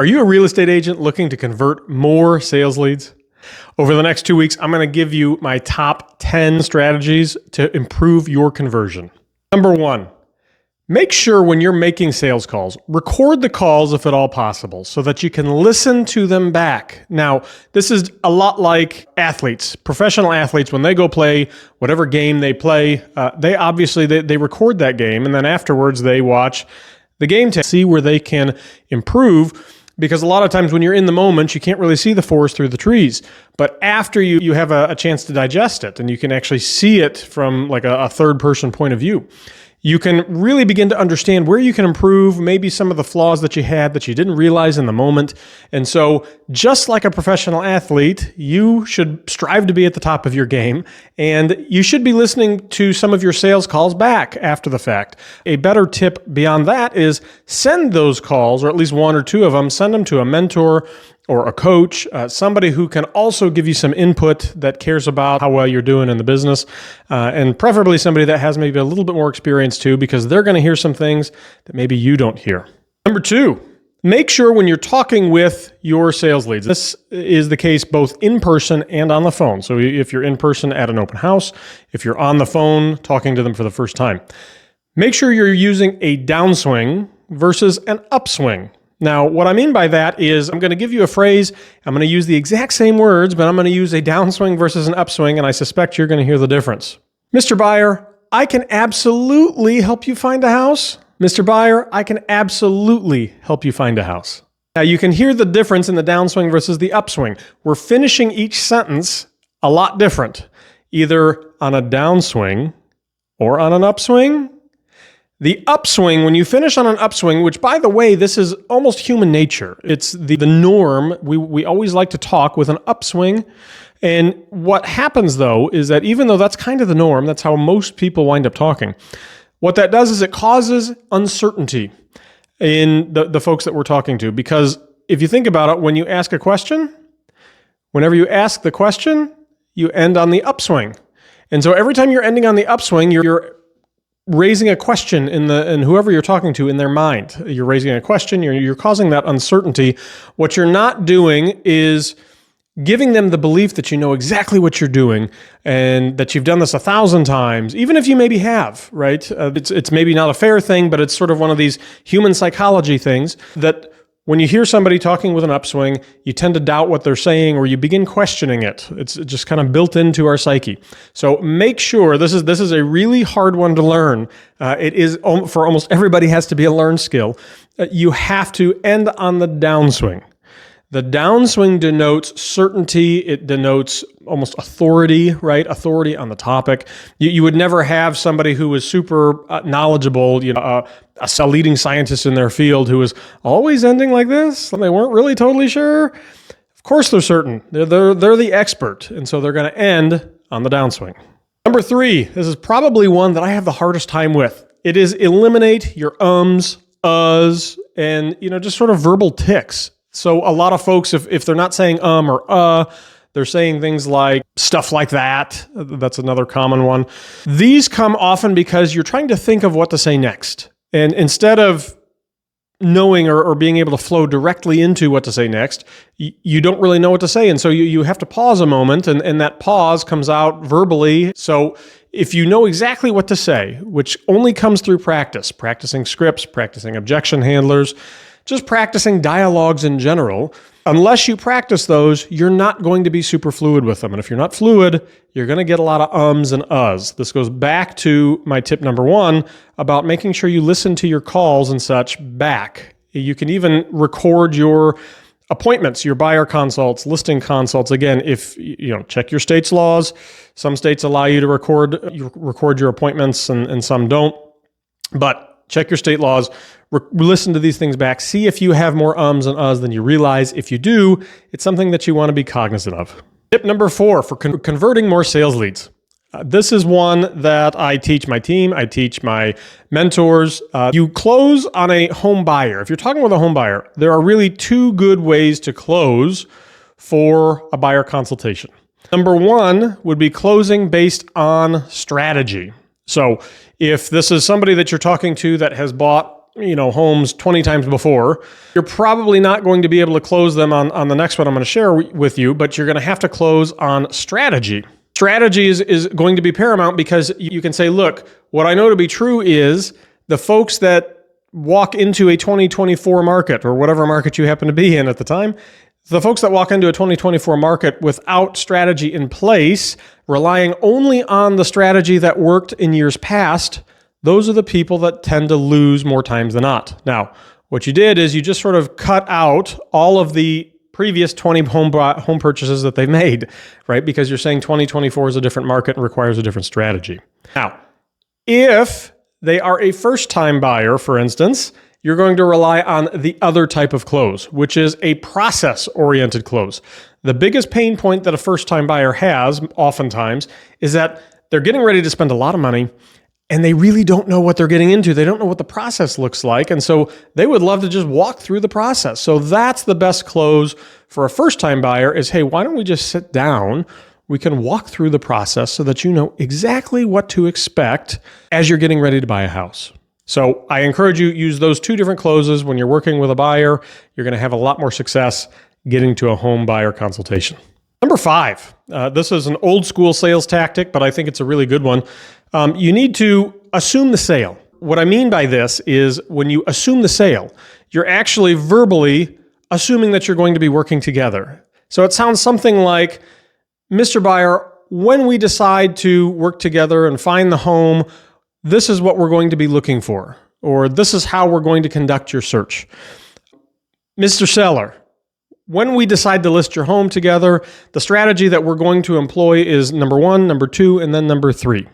Are you a real estate agent looking to convert more sales leads? Over the next 2 weeks, I'm going to give you my top 10 strategies to improve your conversion. Number 1, make sure when you're making sales calls, record the calls if at all possible so that you can listen to them back. Now, this is a lot like athletes, professional athletes, when they go play whatever game they play, they record that game, and then afterwards they watch the game to see where they can improve. Because a lot of times when you're in the moment, you can't really see the forest through the trees. But after you have a chance to digest it and you can actually see it from like a third person point of view, you can really begin to understand where you can improve, maybe some of the flaws that you had that you didn't realize in the moment. And so just like a professional athlete, you should strive to be at the top of your game, and you should be listening to some of your sales calls back after the fact. A better tip beyond that is send those calls, or at least one or two of them, send them to a mentor or a coach, somebody who can also give you some input that cares about how well you're doing in the business, and preferably somebody that has maybe a little bit more experience too, because they're going to hear some things that maybe you don't hear. Number 2, make sure when you're talking with your sales leads, this is the case both in person and on the phone. So if you're in person at an open house, if you're on the phone talking to them for the first time, make sure you're using a downswing versus an upswing. Now, what I mean by that is I'm going to give you a phrase, I'm going to use the exact same words, but I'm going to use a downswing versus an upswing, and I suspect you're going to hear the difference. Mr. Buyer, I can absolutely help you find a house. Mr. Buyer, I can absolutely help you find a house. Now, you can hear the difference in the downswing versus the upswing. We're finishing each sentence a lot different, either on a downswing or on an upswing. The upswing, when you finish on an upswing, which by the way, this is almost human nature. It's the norm. We always like to talk with an upswing. And what happens though, is that even though that's kind of the norm, that's how most people wind up talking. What that does is it causes uncertainty in the folks that we're talking to. Because if you think about it, when you ask a question, whenever you ask the question, you end on the upswing. And so every time you're ending on the upswing, you're raising a question in whoever you're talking to in their mind. You're raising a question, you're causing that uncertainty. What you're not doing is giving them the belief that you know exactly what you're doing and that you've done this 1,000 times, even if you maybe have, right? It's maybe not a fair thing, but it's sort of one of these human psychology things that when you hear somebody talking with an upswing, you tend to doubt what they're saying or you begin questioning it. It's just kind of built into our psyche. So make sure, this is a really hard one to learn. It is, for almost everybody, has to be a learned skill. You have to end on the downswing. The downswing denotes certainty. It denotes almost authority, right? Authority on the topic. You would never have somebody who was super knowledgeable, a leading scientist in their field who was always ending like this, and they weren't really totally sure. Of course they're certain. They're the expert, and so they're going to end on the downswing. Number 3, this is probably one that I have the hardest time with. It is eliminate your ums, uhs, and just sort of verbal tics. So a lot of folks, if they're not saying or they're saying things like stuff like that. That's another common one. These come often because you're trying to think of what to say next. And instead of knowing or being able to flow directly into what to say next, you don't really know what to say. And so you have to pause a moment, and that pause comes out verbally. So if you know exactly what to say, which only comes through practice, practicing scripts, practicing objection handlers, just practicing dialogues in general, unless you practice those, you're not going to be super fluid with them. And if you're not fluid, you're going to get a lot of ums and uhs. This goes back to my tip number 1 about making sure you listen to your calls and such back. You can even record your appointments, your buyer consults, listing consults. Again, if check your state's laws. Some states allow you to record your appointments and some don't. But check your state laws, listen to these things back, see if you have more ums and uhs than you realize. If you do, it's something that you want to be cognizant of. Tip number 4 for converting more sales leads. This is one that I teach my team, I teach my mentors. You close on a home buyer. If you're talking with a home buyer, there are really 2 good ways to close for a buyer consultation. Number 1 would be closing based on strategy. So if this is somebody that you're talking to that has bought homes 20 times before, you're probably not going to be able to close them on the next one I'm going to share with you, but you're going to have to close on strategy. Strategy is going to be paramount because you can say, look, what I know to be true is the folks that walk into a 2024 market or whatever market you happen to be in at the time, the folks that walk into a 2024 market without strategy in place, relying only on the strategy that worked in years past, those are the people that tend to lose more times than not. Now, what you did is you just sort of cut out all of the previous 20 home purchases that they've made, right? Because you're saying 2024 is a different market and requires a different strategy. Now, if they are a first-time buyer, for instance, you're going to rely on the other type of close, which is a process-oriented close. The biggest pain point that a first-time buyer has, oftentimes, is that they're getting ready to spend a lot of money, and they really don't know what they're getting into. They don't know what the process looks like, and so they would love to just walk through the process. So that's the best close for a first-time buyer is, hey, why don't we just sit down? We can walk through the process so that you know exactly what to expect as you're getting ready to buy a house. So I encourage you use those two different closes when you're working with a buyer. You're going to have a lot more success getting to a home buyer consultation. Number 5, this is an old school sales tactic, but I think it's a really good one. You need to assume the sale. What I mean by this is when you assume the sale, you're actually verbally assuming that you're going to be working together. So it sounds something like, Mr. Buyer, when we decide to work together and find the home, this is what we're going to be looking for, or this is how we're going to conduct your search. Mr. Seller, when we decide to list your home together, the strategy that we're going to employ is number 1, number 2, and then number 3,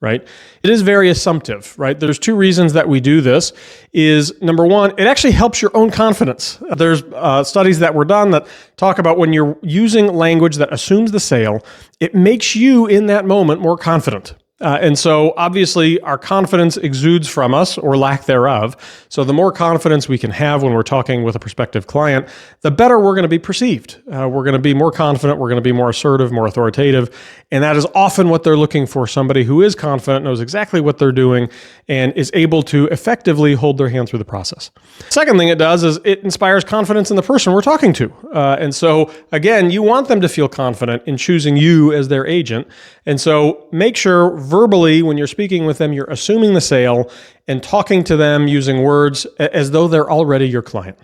right? It is very assumptive, right? There's 2 reasons that we do this is number 1, it actually helps your own confidence. There's studies that were done that talk about when you're using language that assumes the sale, it makes you in that moment more confident. And so obviously our confidence exudes from us or lack thereof. So the more confidence we can have when we're talking with a prospective client, the better we're going to be perceived. We're going to be more confident. We're going to be more assertive, more authoritative. And that is often what they're looking for. Somebody who is confident, knows exactly what they're doing, and is able to effectively hold their hand through the process. Second thing it does is it inspires confidence in the person we're talking to. And so again, you want them to feel confident in choosing you as their agent. And so make sure verbally, when you're speaking with them, you're assuming the sale and talking to them using words as though they're already your client.